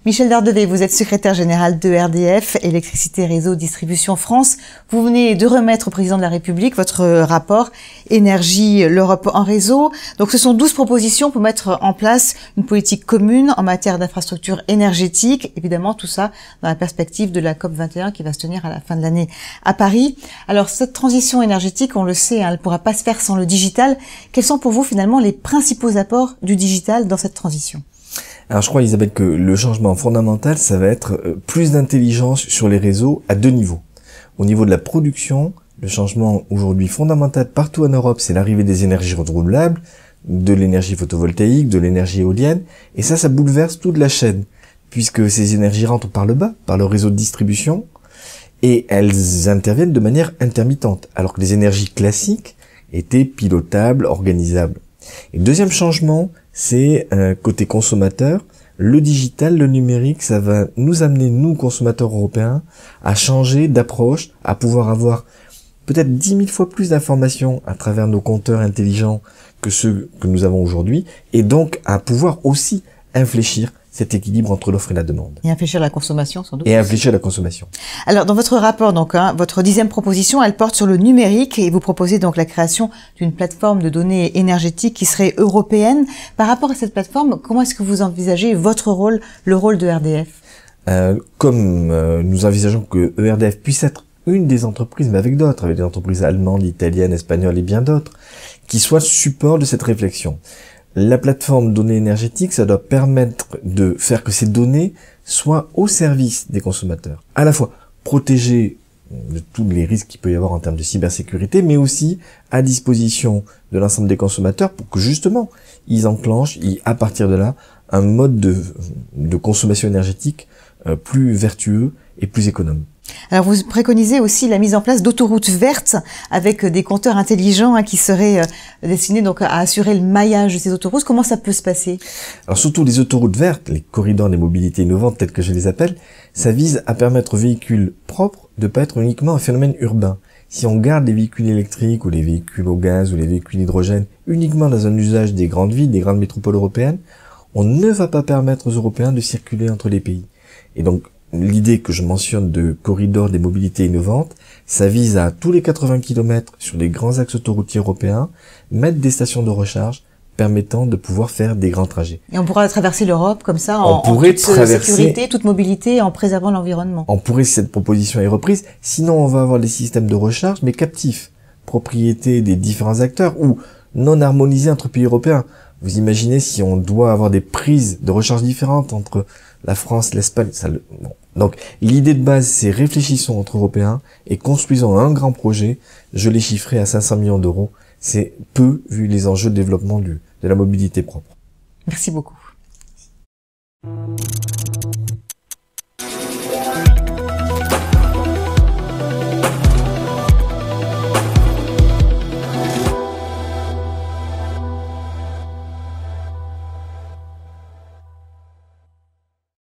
Michel Dardevet, vous êtes secrétaire général de RDF, Électricité Réseau Distribution France. Vous venez de remettre au président de la République votre rapport Énergie, l'Europe en réseau. Donc ce sont 12 propositions pour mettre en place une politique commune en matière d'infrastructures énergétiques. Évidemment, tout ça dans la perspective de la COP21 qui va se tenir à la fin de l'année à Paris. Alors cette transition énergétique, on le sait, elle ne pourra pas se faire sans le digital. Quels sont pour vous finalement les principaux apports du digital dans cette transition ? Alors je crois, Isabelle, que le changement fondamental, ça va être plus d'intelligence sur les réseaux à deux niveaux. Au niveau de la production, le changement aujourd'hui fondamental partout en Europe, c'est l'arrivée des énergies renouvelables, de l'énergie photovoltaïque, de l'énergie éolienne, et ça bouleverse toute la chaîne, puisque ces énergies rentrent par le bas, par le réseau de distribution, et elles interviennent de manière intermittente, alors que les énergies classiques étaient pilotables, organisables. Et le deuxième changement, c'est côté consommateur, le digital, le numérique, ça va nous amener, nous, consommateurs européens, à changer d'approche, à pouvoir avoir peut-être 10 000 fois plus d'informations à travers nos compteurs intelligents que ceux que nous avons aujourd'hui, et donc à pouvoir aussi infléchir cet équilibre entre l'offre et la demande. Et infléchir la consommation, sans doute. Et infléchir la consommation. Alors, dans votre rapport, donc, votre 10e proposition, elle porte sur le numérique et vous proposez donc la création d'une plateforme de données énergétiques qui serait européenne. Par rapport à cette plateforme, comment est-ce que vous envisagez votre rôle, le rôle de RDF ? Nous envisageons que ERDF puisse être une des entreprises, mais avec d'autres, avec des entreprises allemandes, italiennes, espagnoles et bien d'autres, qui soient support de cette réflexion. La plateforme données énergétiques, ça doit permettre de faire que ces données soient au service des consommateurs. À la fois protégés de tous les risques qu'il peut y avoir en termes de cybersécurité, mais aussi à disposition de l'ensemble des consommateurs pour que justement, ils enclenchent, à partir de là, un mode de consommation énergétique plus vertueux et plus économe. Alors vous préconisez aussi la mise en place d'autoroutes vertes avec des compteurs intelligents qui seraient destinés donc à assurer le maillage de ces autoroutes. Comment ça peut se passer ? Alors surtout les autoroutes vertes, les corridors des mobilités innovantes tels que je les appelle, ça vise à permettre aux véhicules propres de pas être uniquement un phénomène urbain. Si on garde les véhicules électriques ou les véhicules au gaz ou les véhicules hydrogène uniquement dans un usage des grandes villes, des grandes métropoles européennes, on ne va pas permettre aux Européens de circuler entre les pays. Et donc l'idée que je mentionne de corridor des mobilités innovantes, ça vise à tous les 80 km sur les grands axes autoroutiers européens, mettre des stations de recharge permettant de pouvoir faire des grands trajets. Et on pourra traverser l'Europe comme ça en toute sécurité, toute mobilité, en préservant l'environnement. On pourrait, si cette proposition est reprise, sinon on va avoir des systèmes de recharge, mais captifs, propriété des différents acteurs ou non harmonisés entre pays européens. Vous imaginez si on doit avoir des prises de recharge différentes entre la France, l'Espagne, bon. Donc, l'idée de base, c'est réfléchissons entre Européens et construisons un grand projet. Je l'ai chiffré à 500 millions d'euros. C'est peu vu les enjeux de développement de la mobilité propre. Merci beaucoup.